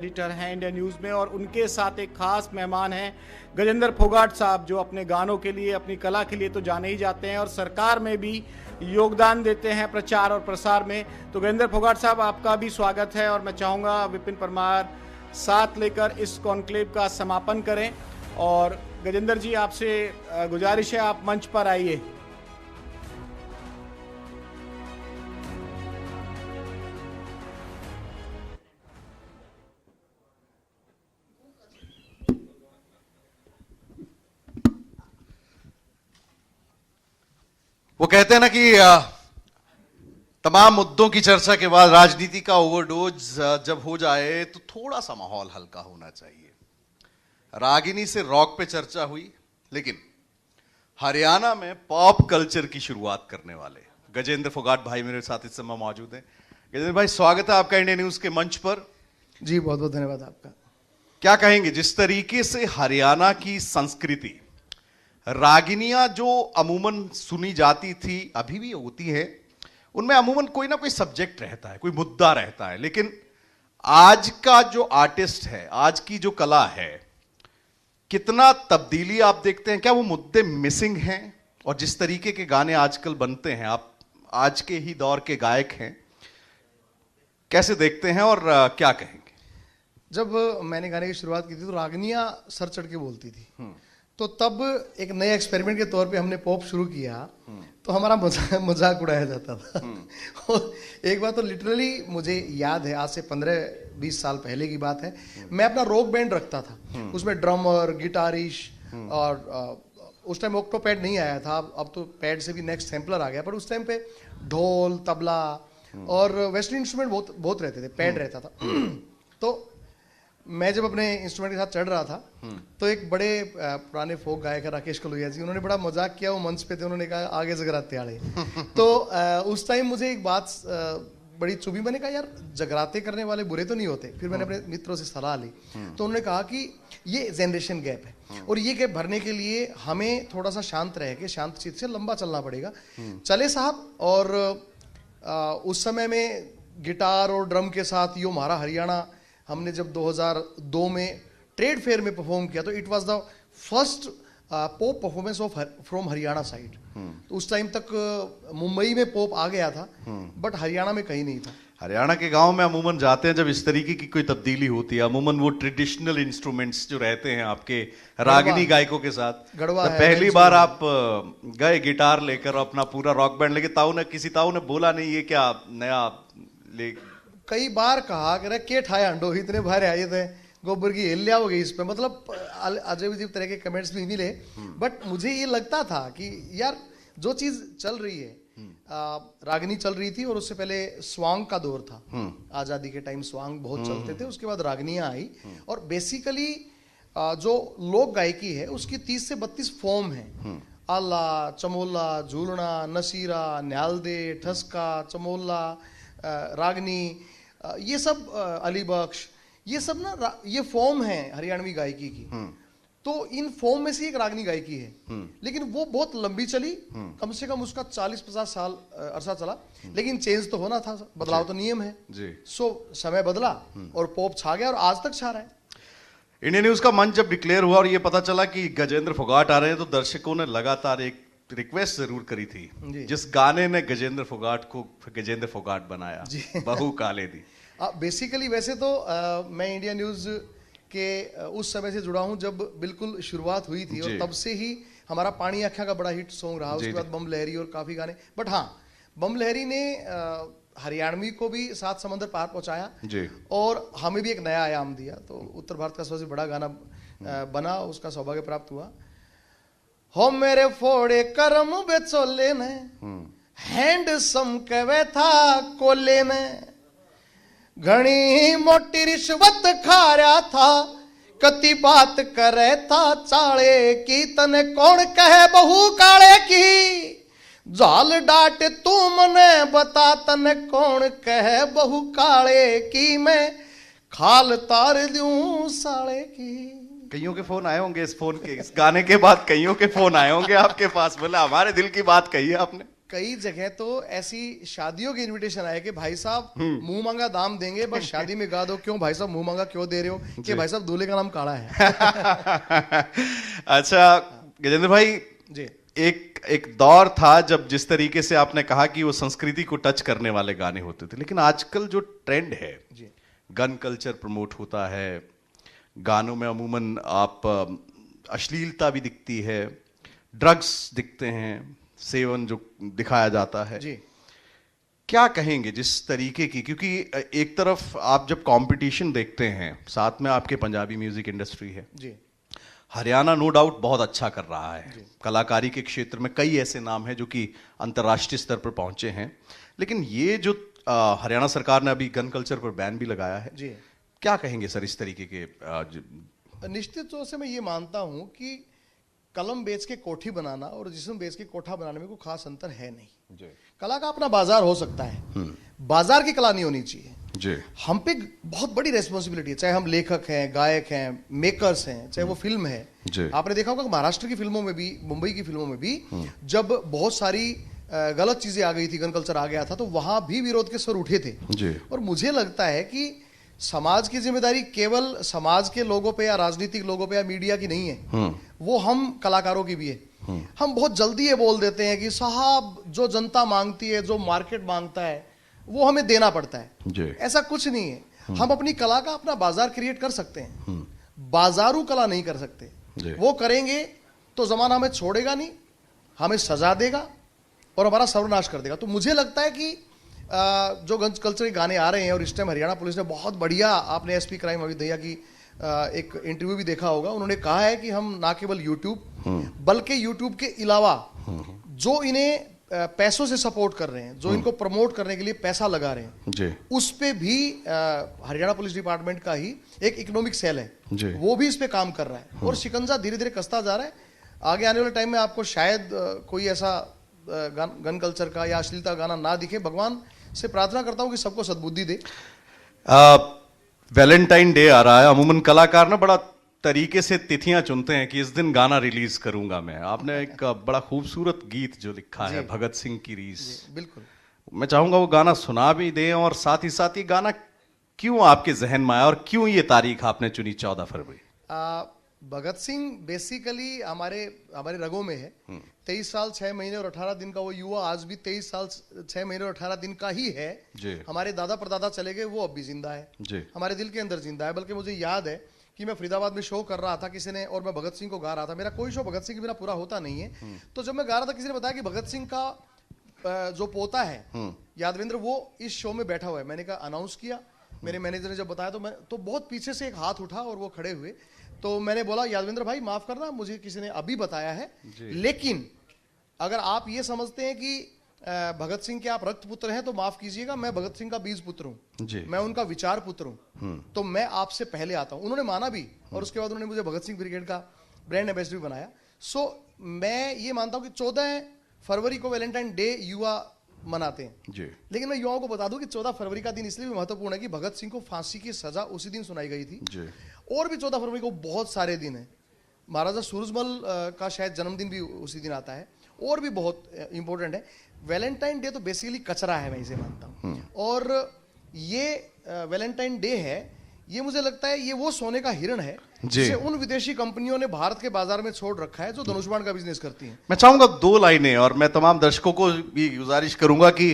Editor हैं India news में और उनके साथ एक खास मेहमान हैं गजेंद्र फोगाट साहब, जो अपने गानों के लिए, अपनी कला के लिए तो जाने ही जाते हैं और सरकार में भी योगदान देते हैं प्रचार और प्रसार में। तो गजेंद्र फोगाट साहब, आपका भी स्वागत है और मैं चाहूँगा विपिन परमार साथ लेकर इस कॉन्क्लेव का समापन करें। और गजेंद्र जी, आपसे गुजारिश है, आप मंच पर आइए। वो कहते हैं ना कि तमाम मुद्दों की चर्चा के बाद राजनीति का ओवरडोज जब हो जाए तो थोड़ा सा माहौल हल्का होना चाहिए। रागिनी से रॉक पे चर्चा हुई, लेकिन हरियाणा में पॉप कल्चर की शुरुआत करने वाले गजेंद्र फोगाट भाई मेरे साथ इस समय मौजूद हैं। गजेंद्र भाई, स्वागत है आपका इंडिया न्यूज के मंच पर। जी, बहुत बहुत धन्यवाद आपका। क्या कहेंगे, जिस तरीके से हरियाणा की संस्कृति, रागिनियां जो अमूमन सुनी जाती थी, अभी भी होती है, उनमें अमूमन कोई ना कोई सब्जेक्ट रहता है, कोई मुद्दा रहता है, लेकिन आज का जो आर्टिस्ट है, आज की जो कला है, कितना तब्दीली आप देखते हैं? क्या वो मुद्दे मिसिंग हैं? और जिस तरीके के गाने आजकल बनते हैं, आप आज के ही दौर के गायक हैं, कैसे देखते हैं और क्या कहेंगे? जब मैंने गाने की शुरुआत की थी तो रागनियां सर चढ़ के बोलती थी, तो तब एक नए एक्सपेरिमेंट के तौर पे हमने पॉप शुरू किया, तो हमारा मजाक उड़ाया जाता था। और एक बात तो लिटरली मुझे याद है, आज से 15-20 साल पहले की बात है, मैं अपना रॉक बैंड रखता था, उसमें ड्रमर, गिटारिश, और उस टाइम ऑक्टोपैड नहीं आया था, अब तो पैड से भी नेक्स्ट सैम्पलर आ गया, पर उस टाइम पे ढोल, तबला और वेस्टर्न इंस्ट्रूमेंट बहुत बहुत रहते थे, पैड रहता था। तो मैं जब अपने इंस्ट्रूमेंट के साथ चढ़ रहा था, तो एक बड़े पुराने फोक गायक है राकेश कलुया जी, उन्होंने बड़ा मजाक किया, वो मंच पे थे, उन्होंने कहा आगे जगराते आड़े। तो उस टाइम मुझे एक बात बड़ी चुभी, मैंने कहा यार जगराते करने वाले बुरे तो नहीं होते। फिर मैंने अपने मित्रों से सलाह ली, तो उन्होंने कहा कि ये जनरेशन गैप है और ये गैप भरने के लिए हमें थोड़ा सा शांत रह के, शांत चित्त से लंबा चलना पड़ेगा। चले साहब। और उस समय में गिटार और ड्रम के साथ यो हमारा हरियाणा, हमने जब 2002 में ट्रेड फेयर में परफॉर्म किया, तो it was the first pop performance of from Haryana side. तो उस टाइम तक मुंबई में पॉप आ गया था, बट हरियाणा में कहीं नहीं था। हरियाणा के गांव में अमूमन जाते हैं जब इस तरीके की कोई तब्दीली होती है, अमूमन वो ट्रेडिशनल इंस्ट्रूमेंट्स जो रहते हैं आपके रागिनी गायकों के साथ, गढ़वा है, पहली बार आप गए गिटार लेकर अपना पूरा रॉक बैंड लेके, किसी ताऊ ने बोला नहीं ये क्या नया ले? कई बार कहा कि के ठाए अंडो इतने भारे आए थे, गोबर की हिल हो गई इस पे, मतलब अजब अजीब तरह के कमेंट्स भी मिले। बट मुझे ये लगता था कि यार जो चीज चल रही है, रागिनी चल रही थी, और उससे पहले स्वांग का दौर था, आजादी के टाइम स्वांग बहुत चलते थे, उसके बाद रागनियां आई। और बेसिकली जो लोक गायकी है उसकी 30 से 32 फॉर्म है। आला, चमोला, झूलना, नशीरा, न्यालदे, ठसका, चमोला, रागनी, ये सब अली बख्श, ये सब ना ये फॉर्म है हरियाणवी गायकी की। तो इन फॉर्म में से एक रागनी गायकी है, लेकिन वो बहुत लंबी चली, कम से कम उसका 40-50 साल अरसा चला, लेकिन चेंज तो होना था, बदलाव तो नियम है जी। सो समय बदला और पॉप छा गया और आज तक छा रहा है। इंडिया न्यूज का मंच जब डिक्लेयर हुआ और ये पता चला कि गजेंद्र फोगाट आ रहे हैं, तो दर्शकों ने लगातार एक रिक्वेस्ट जरूर करी थी, जिस गाने ने गजेंद्र फोगाट को गजेंद्र फोगाट बनाया, बहू काले दी। बेसिकली वैसे तो मैं इंडिया न्यूज के उस समय से जुड़ा हूं जब बिल्कुल शुरुआत हुई थी, और तब से ही हमारा पानी आख्या का बड़ा हिट सॉन्ग रहा, उसके बाद बम लहरी और काफी गाने। बट हाँ, बम लहरी ने हरियाणवी को भी 7 समंदर पार पहुंचाया और हमें भी एक नया आयाम दिया। तो उत्तर भारत का सबसे बड़ा गाना बना, उसका सौभाग्य प्राप्त हुआ। हो मेरे फोड़े करम बेचोले ने, हैंडसम कवे था कोले ने, घनी मोटी रिश्वत खा रहा था, कति बात करे था चाले की, तने कौन कहे बहू काले की, जाल डाट तू मने बता, तने कौन कहे बहू काले की, मैं खाल तार दूं साले की। कईयों के फोन आए होंगे इस गाने के बाद, कईयों के फोन आए होंगे आपके पास, बोला हमारे दिल की बात कही है आपने। कई जगह तो ऐसी शादियों के इनविटेशन आए कि भाई साहब मुंह मांगा दाम देंगे, बस शादी में गा दो। क्यों भाई साहब मुंह मांगा क्यों दे रहे हो? कि भाई साहब दूल्हे का नाम काला है। अच्छा गजेंद्र भाई जी, एक दौर था जब जिस तरीके से आपने कहा कि वो संस्कृति को टच करने वाले गाने होते थे, लेकिन आजकल जो ट्रेंड है, जी, गन कल्चर प्रमोट होता है, गानों में अमूमन आप अश्लीलता भी दिखती है, ड्रग्स दिखते हैं, सेवन जो दिखाया जाता है। जी, क्या कहेंगे जिस तरीके की, क्योंकि एक तरफ आप जब कंपटीशन देखते हैं, साथ में आपके पंजाबी म्यूजिक इंडस्ट्री है, जी, हरियाणा नो डाउट बहुत अच्छा कर रहा है, कलाकारी के क्षेत्र में कई ऐसे नाम हैं जो कि अंतर्राष्ट्रीय स्तर पर पहुंचे हैं, लेकिन ये जो हरियाणा सरकार ने अभी गन कल्चर पर बैन भी लगाया है, जी, क्या कहेंगे सर इस तरीके के निश्चित तौर से मैं ये मानता हूं कि कलम बेच के कोठी बनाना और जिस्म बेच के कोठा बनाने में कोई खास अंतर है नहीं। कला का अपना बाजार हो सकता है, बाजार की कला नहीं होनी चाहिए। जी, हम पे बहुत बड़ी रेस्पॉन्सिबिलिटी है, चाहे हम लेखक हैं, गायक हैं, मेकर्स हैं, चाहे वो फिल्म है। जी। आपने देखा होगा कि महाराष्ट्र की फिल्मों में भी, मुंबई की फिल्मों में भी जब बहुत सारी गलत चीजें आ गई थी, गन कल्चर आ गया था, तो वहां भी विरोध के स्वर उठे थे। जी, और मुझे लगता है कि समाज की जिम्मेदारी केवल समाज के लोगों पे या राजनीतिक लोगों पे या मीडिया की नहीं है, वो हम कलाकारों की भी है। हम बहुत जल्दी ये बोल देते हैं कि साहब जो जनता मांगती है, जो मार्केट मांगता है, वो हमें देना पड़ता है। जी, ऐसा कुछ नहीं है। हम अपनी कला का अपना बाजार क्रिएट कर सकते हैं, बाजारू कला नहीं कर सकते। जी। वो करेंगे तो जमाना हमें छोड़ेगा नहीं, हमें सजा देगा और हमारा सर्वनाश कर देगा। तो मुझे लगता है कि जो गन कल्चर के गाने आ रहे हैं, और इस टाइम हरियाणा पुलिस ने बहुत बढ़िया, आपने एसपी क्राइम अमित दहिया की एक इंटरव्यू भी देखा होगा, उन्होंने कहा है कि हम ना केवल यूट्यूब बल्कि यूट्यूब के अलावा जो इन्हें पैसों से सपोर्ट कर रहे हैं, जो इनको प्रमोट करने के लिए पैसा लगा रहे हैं, जी, उस पे भी हरियाणा पुलिस डिपार्टमेंट का ही एक इकोनॉमिक सेल है, जी। वो भी इस पे काम कर रहा है और शिकंजा धीरे धीरे कसता जा रहा है। आगे आने वाले टाइम में आपको शायद कोई ऐसा गन कल्चर का या अश्लीलता गाना ना दिखे। भगवान से प्रार्थना करता हूं कि सबको सद्बुद्धि दे। वैलेंटाइन डे आ रहा है, अमूमन कलाकार ना बड़ा तरीके से तिथियां चुनते हैं कि इस दिन गाना रिलीज करूंगा मैं। आपने एक बड़ा खूबसूरत गीत जो लिखा है, भगत सिंह की रीस, बिल्कुल, मैं चाहूंगा वो गाना सुना भी दें, और साथ ही साथ ये गाना क्यों आपके जहन में आया और क्यों ये तारीख आपने चुनी 14 फरवरी? भगत सिंह बेसिकली हमारे रगों में है। 23 साल 6 महीने और 18 दिन का वो युवा आज भी 23 साल 6 महीने और 18 दिन का ही है। जी। हमारे दादा परदादा चले गए, वो अब भी जिंदा है, जी, हमारे दिल के अंदर जिंदा है। बल्कि मुझे याद है कि मैं फरीदाबाद में शो कर रहा था, किसी ने, और मैं भगत सिंह को गा रहा था। मेरा कोई शो भगत सिंह के बिना पूरा होता नहीं है। तो जब मैं गा रहा था, किसी ने बताया कि भगत सिंह का जो पोता है यादवेंद्र, वो इस शो में बैठा हुआ है। मैंने कहा, अनाउंस किया, मेरे मैनेजर ने जब बताया तो बहुत पीछे से एक हाथ उठा और वो खड़े हुए। तो मैंने बोला, यादवेंद्र भाई माफ करना, मुझे किसी ने अभी बताया है, लेकिन अगर आप ये समझते हैं कि भगत सिंह के आप रक्त पुत्र हैं तो माफ कीजिएगा, मैं भगत सिंह का बीज पुत्र हूं, मैं उनका विचार पुत्र हूं, तो मैं आपसे पहले आता हूं। उन्होंने माना भी, और उसके बाद उन्होंने मुझे भगत सिंह ब्रिगेड का ब्रांड एम्बेसडर भी बनाया। सो मैं ये मानता हूं कि 14 फरवरी को वैलेंटाइन डे युवा मनाते हैं, जी, लेकिन मैं युवाओं को बता दूं कि 14 फरवरी का दिन इसलिए भी महत्वपूर्ण है कि भगत सिंह को फांसी की सजा उसी दिन सुनाई गई थी। जी, और भी 14 फरवरी को बहुत सारे दिन है। महाराजा सूरजमल का शायद जन्मदिन भी उसी दिन आता है, और भी बहुत इंपॉर्टेंट है। वैलेंटाइन डे तो बेसिकली कचरा है, मैं इसे मानता हूँ। और ये वैलेंटाइन डे है, ये मुझे लगता है ये वो सोने का हिरण है जिसे उन विदेशी कंपनियों ने भारत के बाजार में छोड़ रखा है, जो धनुष्बाण का बिजनेस करती हैं। मैं चाहूंगा 2 लाइनें, और मैं तमाम दर्शकों को भी गुजारिश करूंगा कि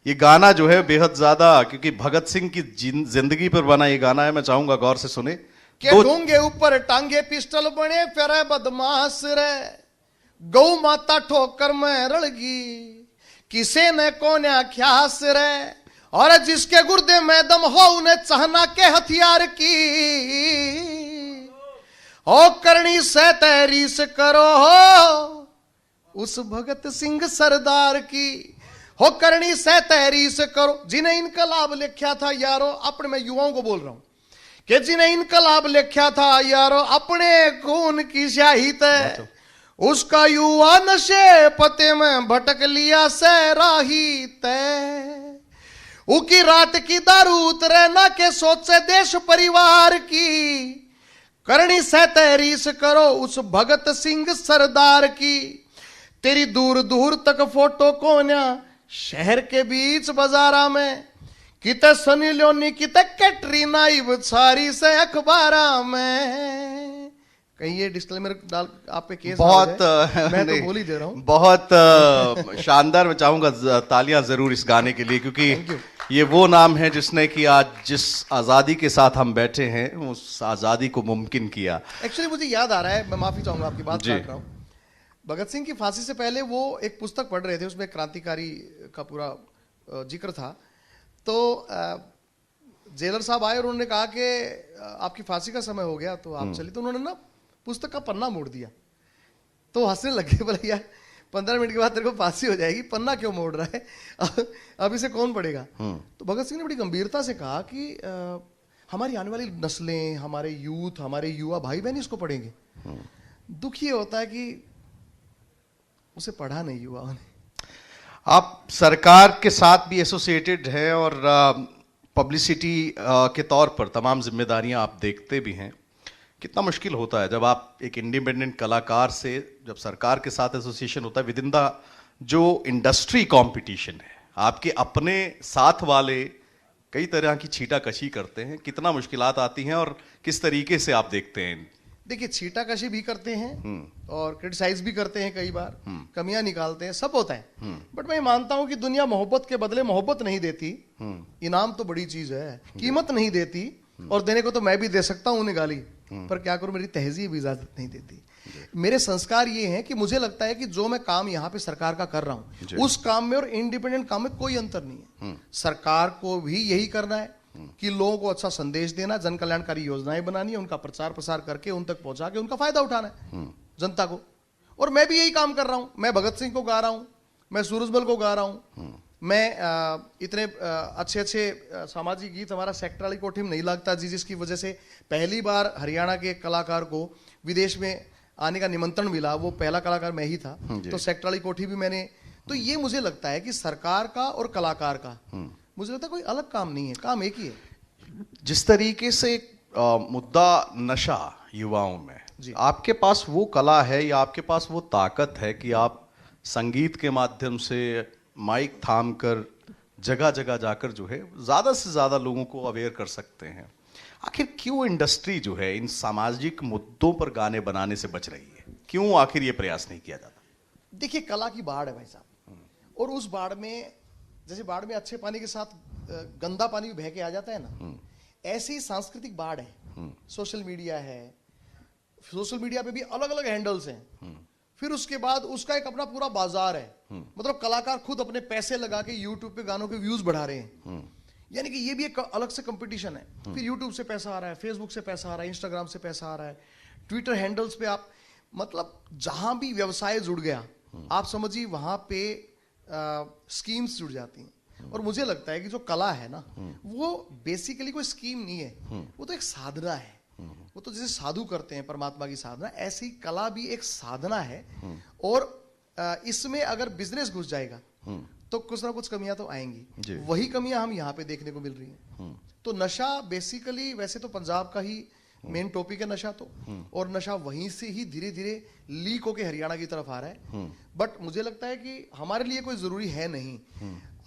ये गाना जो है बेहद ज्यादा, क्योंकि भगत सिंह की जिंदगी पर बना ये गाना है, मैं चाहूंगा गौर से सुने। के ढूंगे ऊपर टांगे पिस्टल बने फिर बदमाश रे, गौ माता ठोकर में रड़गी, किसे ने कोन्या ख्यास रे, और जिसके गुर्दे में दम हो उन्हें चाहना के हथियार की, हो करनी से तहरीस करो हो उस भगत सिंह सरदार की, हो करनी से तहरीस करो। जिन्हें इनकलाब लिखा था यारो, अपने मैं युवाओं को बोल रहा हूं कि जिन्हें इनकलाब लिखा था यारो, अपने खून की स्याही तय, उसका युवा नशे पते में भटक लिया सैराही तय, उकी रात की दारू उतरे ना के सोचे देश परिवार की, करनी से तहरीस करो उस भगत सिंह सरदार की, तेरी दूर दूर तक फोटो कोन्या शहर के बीच बाजारा में, किते सनी लियोनी किते कैटरीना इव सारी से अखबारा में। कहीं ये डिस्क्लेमर डाल आप पे केस बहुत मैं तो बोल ही दे रहा हूं। बहुत शानदार। मैं चाहूंगा तालियां जरूर इस गाने के लिए, क्योंकि ये वो नाम है जिसने कि आज जिस आजादी के साथ हम बैठे हैं उस आजादी को मुमकिन किया। एक्चुअली मुझे याद आ रहा है, मैं माफी चाहूंगा आपकी बात जी। काट रहा हूं। भगत सिंह की फांसी से पहले वो एक पुस्तक पढ़ रहे थे, उसमें क्रांतिकारी का पूरा जिक्र था। तो जेलर साहब आए और उन्होंने कहा कि आपकी फांसी का समय हो गया तो आप चलिए। तो उन्होंने ना पुस्तक का पन्ना मोड़ दिया, तो हंसने लगे, बोले यार 15 मिनट के बाद तेरे को फांसी हो जाएगी, पन्ना क्यों मोड़ रहा है, अब इसे कौन पढ़ेगा। तो भगत सिंह ने बड़ी गंभीरता से कहा कि हमारी आने वाली नस्लें, हमारे यूथ, हमारे युवा भाई बहन इसको पढ़ेंगे। दुख ये होता है कि उसे पढ़ा नहीं युवाओं ने। आप सरकार के साथ भी एसोसिएटेड हैं और पब्लिसिटी के तौर पर तमाम जिम्मेदारियां आप देखते भी हैं। कितना मुश्किल होता है जब आप एक इंडिपेंडेंट कलाकार से, जब सरकार के साथ एसोसिएशन होता है विद इन द जो इंडस्ट्री कंपटीशन है, आपके अपने साथ वाले कई तरह की छीटाकशी करते हैं, कितना मुश्किलात आती हैं और किस तरीके से आप देखते हैं? देखिए, छीटाकशी भी करते हैं और क्रिटिसाइज भी करते हैं, कई बार कमियां निकालते हैं, सब होता है। बट मैं मानता हूं कि दुनिया मोहब्बत के बदले मोहब्बत नहीं देती। इनाम तो बड़ी चीज है, कीमत नहीं देती, और देने को तो मैं भी दे सकता हूं उन्हें गाली, पर क्या करूं, मेरी तहजीब इजाजत नहीं देती। मेरे संस्कार ये हैं कि मुझे लगता है कि जो मैं काम यहाँ पे सरकार का कर रहा हूं, उस काम में और इंडिपेंडेंट काम में कोई अंतर नहीं है। सरकार को भी यही करना है कि लोगों को अच्छा संदेश देना, जन कल्याणकारी योजनाएं बनानी है, उनका प्रचार प्रसार करके उन तक पहुंचा के उनका फायदा उठाना है जनता को। और मैं भी यही काम कर रहा हूं। मैं भगत सिंह को गा रहा हूं, मैं सूरजमल को गा रहा हूं, मैं इतने अच्छे अच्छे सामाजिक गीत, हमारा सेक्टर वाली कोठी में नहीं लगता जी, जिसकी वजह से पहली बार हरियाणा के कलाकार को विदेश में आने का निमंत्रण मिला, वो पहला कलाकार मैं ही था। तो सेक्टर वाली कोठी भी मैंने। तो ये मुझे लगता है कि सरकार का और कलाकार का मुझे लगता है कोई अलग काम नहीं है, काम एक ही है। जिस तरीके से मुद्दा नशा युवाओं में, आपके पास वो कला है या आपके पास वो ताकत है कि आप संगीत के माध्यम से माइक थाम कर जगह जगह जाकर जो है ज्यादा से ज्यादा लोगों को अवेयर कर सकते हैं। आखिर क्यों इंडस्ट्री जो है इन सामाजिक मुद्दों पर गाने बनाने से बच रही है? क्यों आखिर ये प्रयास नहीं किया जाता? देखिए, कला की बाढ़ है भाई साहब, और उस बाढ़ में, जैसे बाढ़ में अच्छे पानी के साथ गंदा पानी भी बह के आ जाता है ना, ऐसी सांस्कृतिक बाढ़ है। सोशल मीडिया है, सोशल मीडिया पे भी अलग अलग हैंडल्स हैं, फिर उसके बाद उसका एक अपना पूरा बाजार है। मतलब कलाकार खुद अपने पैसे लगा के यूट्यूब पे गानों के व्यूज बढ़ा रहे हैं, यानी कि ये भी एक अलग से कंपटीशन है। फिर यूट्यूब से पैसा आ रहा है, फेसबुक से पैसा आ रहा है, इंस्टाग्राम से पैसा आ रहा है, ट्विटर हैंडल्स पे आप, मतलब जहां भी व्यवसाय जुड़ गया आप समझिए वहां पे स्कीम्स जुड़ जाती हैं। और मुझे लगता है कि जो कला है ना, वो बेसिकली कोई स्कीम नहीं है, वो तो एक साधना है। वो तो जैसे साधु करते हैं परमात्मा की साधना, ऐसी कला भी एक साधना है। और इसमें अगर बिजनेस घुस जाएगा तो कुछ ना कुछ कमियां तो आएंगी। वही कमियां हम यहाँ पे देखने को मिल रही हैं। तो नशा बेसिकली, वैसे तो पंजाब का ही मेन टॉपिक है नशा तो, और नशा वहीं से ही धीरे धीरे लीक होके हरियाणा की तरफ आ रहा है। बट मुझे लगता है कि हमारे लिए कोई जरूरी है नहीं।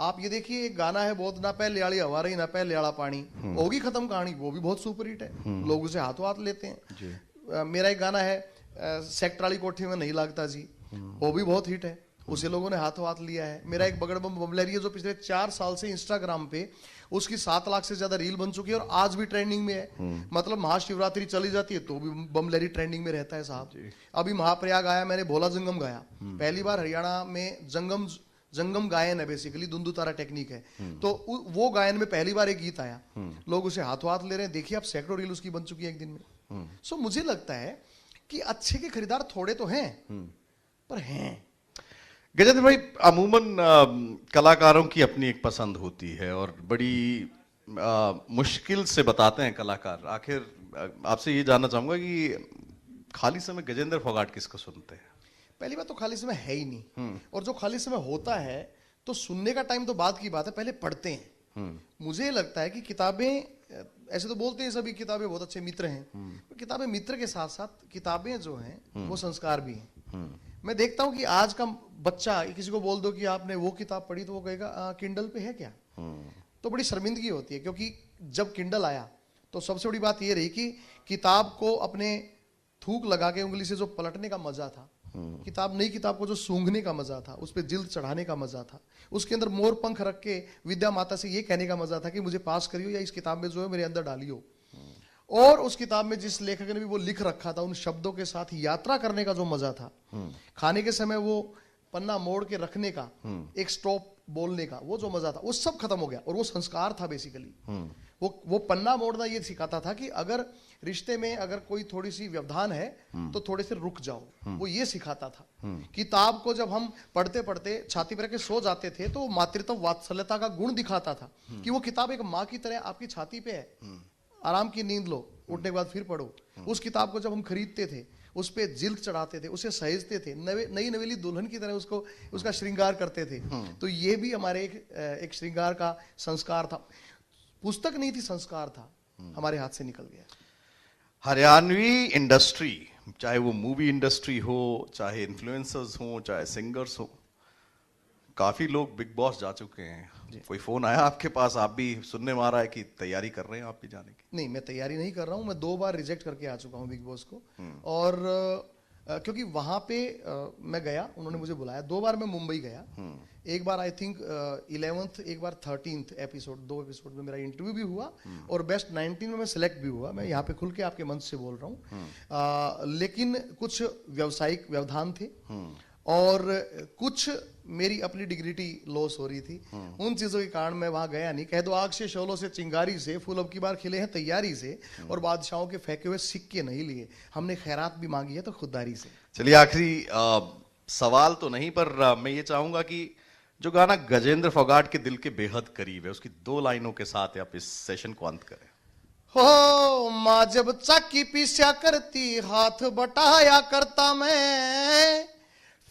आप ये देखिए, एक गाना है बहुत, ना पहले लियाली हवा रही ना पहले लियाला पानी, होगी खत्म कहानी, वो भी बहुत सुपर हिट है, लोग उसे हाथों हाथ लेते हैं। मेरा एक गाना है सेक्टर वाली कोठी में नहीं लगता जी, वो भी बहुत हिट है, उसे लोगों ने हाथों हाथ लिया है। मेरा एक बगड़ बम बमलहरी है जो पिछले 4 साल से इंस्टाग्राम पे उसकी 7 लाख से ज्यादा रील बन चुकी है और आज भी ट्रेंडिंग में है। मतलब महाशिवरात्रि चली जाती है तो भी बमलहरी ट्रेंडिंग में रहता है साहब। अभी महाप्रयाग आया, मैंने भोला जंगम गाया, पहली बार हरियाणा में जंगम गायन है, बेसिकली दुंदू तारा टेक्निक है। तो वो गायन में पहली बार एक गीत आया, लोग उसे हाथों हाथ ले रहे हैं। देखिए आप, सैकड़ों रील उसकी बन चुकी है एक दिन में। सो मुझे लगता है कि अच्छे के खरीदार थोड़े तो हैं, पर हैं। गजेंद्र भाई, अमूमन कलाकारों की अपनी एक पसंद होती है और बड़ी मुश्किल से बताते हैं कलाकार। आखिर आपसे ये जानना चाहूंगा कि खाली समय गजेंद्र फोगाट किसको सुनते हैं? पहली बात तो खाली समय है ही नहीं, और जो खाली समय होता है तो सुनने का टाइम तो बाद की बात है, पहले पढ़ते हैं। मुझे लगता है कि किताबें, ऐसे तो बोलते हैं सभी किताबें बहुत अच्छे मित्र हैं, पर किताबें मित्र के साथ साथ किताबें जो हैं वो संस्कार भी हैं। मैं देखता हूं कि आज का बच्चा किसी को बोल दो कि आपने वो किताब पढ़ी तो वो कहेगा किंडल पे है क्या। तो बड़ी शर्मिंदगी होती है, क्योंकि जब किंडल आया तो सबसे बड़ी बात ये रही कि किताब को अपने थूक लगा के उंगली से जो पलटने का मजा था, नई किताब को जो सूंघने का मजा था, उस पर जिल्द चढ़ाने का मजा था, उसके अंदर मोर पंख रख के विद्या माता से ये कहने का मजा था कि मुझे पास करियो या इस किताब में जो है मेरे अंदर डालियो। और उस किताब में जिस लेखक ने भी वो लिख रखा था, उन शब्दों के साथ यात्रा करने का जो मजा था, खाने के समय वो पन्ना मोड़ के रखने का, एक स्टॉप बोलने का वो जो मजा था, वो सब खत्म हो गया। और वो संस्कार था बेसिकली। वो पन्ना मोड़ना ये सिखाता था कि अगर रिश्ते में अगर कोई थोड़ी सी व्यवधान है तो थोड़े से रुक जाओ, वो ये सिखाता था। किताब को जब हम पढ़ते पढ़ते छाती पर रख के सो जाते थे तो मातृत्व वात्सल्यता का गुण दिखाता था कि वो किताब एक माँ की तरह आपकी छाती पे है, आराम की नींद लो, उठने के बाद फिर पढ़ो। उस किताब को जब हम खरीदते थे, उस पे जिल्द चढ़ाते थे, उसे सहेजते थे, नई नवेली दुल्हन की तरह उसका श्रृंगार करते थे। तो ये भी हमारे एक श्रृंगार का संस्कार था। पुस्तक नहीं थी, संस्कार था, हमारे हाथ से निकल गया। हरियाणवी इंडस्ट्री, चाहे वो मूवी इंडस्ट्री हो, चाहे इन्फ्लुएंसर्स हो, चाहे सिंगर्स हो, काफी लोग बिग बॉस जा चुके हैं। कोई फोन आया आपके पास, आप भी सुनने में आ रहा है कि तैयारी कर रहे हैं आप भी जाने की? नहीं, मैं तैयारी नहीं कर रहा हूं। मैं 2 बार रिजेक्ट करके आ चुका हूं बिग बॉस को। और क्योंकि वहां पे मैं गया, उन्होंने मुझे बुलाया। 2 बार मैं मुंबई गया। एक बार आई थिंक 11th, एक बार 13th एपिसोड, 2 एपिसोड में मेरा इंटरव्यू भी हुआ और बेस्ट 19 में मैं सिलेक्ट भी हुआ। मैं यहाँ पे खुल के आपके मंच से बोल रहा हूँ। लेकिन कुछ व्यावसायिक व्यवधान थे और कुछ मेरी अपनी डिग्निटी लॉस हो रही थी। उन चीजों के कारण मैं वहां गया नहीं। कह दो आग से, शोलों से, चिंगारी से फूल अब की बार खिले हैं तैयारी से, और बादशाहों के फेंके हुए सिक्के नहीं लिए। हमने खैरात भी मांगी है तो खुददारी से। चलिए, आखिरी सवाल तो नहीं, पर मैं ये चाहूंगा कि जो गाना गजेंद्र फोगाट के दिल के बेहद करीब है, उसकी 2 लाइनों के साथ आप इस सेशन को अंत करें। हो माँ जब चाकी पीस्या करती, हाथ बटाया करता मैं,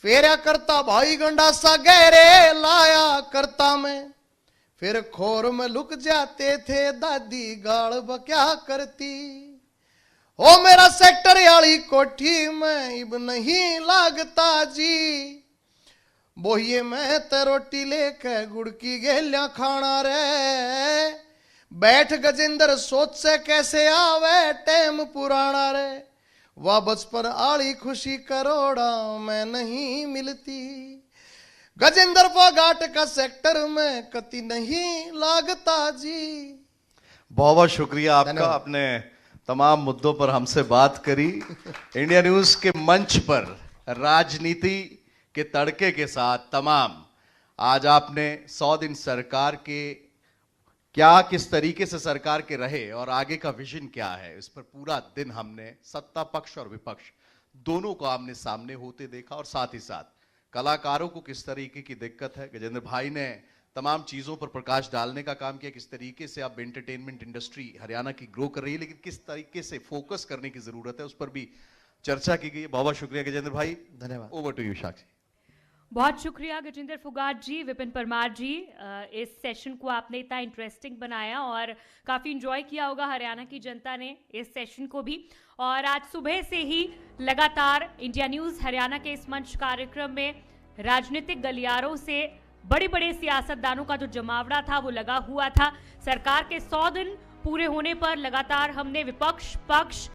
फेरा करता भाई गंडासा गहरे लाया करता मैं, फिर खोर में लुक जाते थे दादी गाल बक्या करती। ओ मेरा सेक्टर याली कोठी में इब नहीं लागता जी, बोहिए में तो रोटी लेके गुड़ की गेलियां खाना रे, बैठ गजेंद्र सोच से कैसे आवे टाइम पुराना रे, वह बचपन आली खुशी करोड़ा में नहीं मिलती, गजेंद्र फोगाट का सेक्टर में कति नहीं लागता जी। बहुत बहुत शुक्रिया आपका, अपने तमाम मुद्दों पर हमसे बात करी। इंडिया न्यूज के मंच पर राजनीति के तड़के के साथ तमाम, आज आपने 100 दिन सरकार के क्या, किस तरीके से सरकार के रहे और आगे का विजन क्या है, इस पर पूरा दिन हमने सत्ता पक्ष और विपक्ष दोनों को आमने सामने होते देखा, और साथ ही साथ कलाकारों को किस तरीके की दिक्कत है। गजेंद्र भाई ने तमाम चीजों पर प्रकाश डालने का काम किया, किस तरीके से अब एंटरटेनमेंट इंडस्ट्री हरियाणा की ग्रो कर रही है, लेकिन किस तरीके से फोकस करने की जरूरत है, उस पर भी चर्चा की गई। बहुत बहुत शुक्रिया गजेंद्र भाई, धन्यवाद। ओवर टू यू साक्षी। बहुत शुक्रिया गजेंद्र फोगाट जी, विपिन परमार जी। इस सेशन को आपने इतना इंटरेस्टिंग बनाया और काफ़ी इंजॉय किया होगा हरियाणा की जनता ने इस सेशन को भी। और आज सुबह से ही लगातार इंडिया न्यूज़ हरियाणा के इस मंच कार्यक्रम में राजनीतिक गलियारों से बड़े बड़े सियासतदानों का जो जमावड़ा था वो लगा हुआ था। सरकार के 100 दिन पूरे होने पर लगातार हमने विपक्ष, पक्ष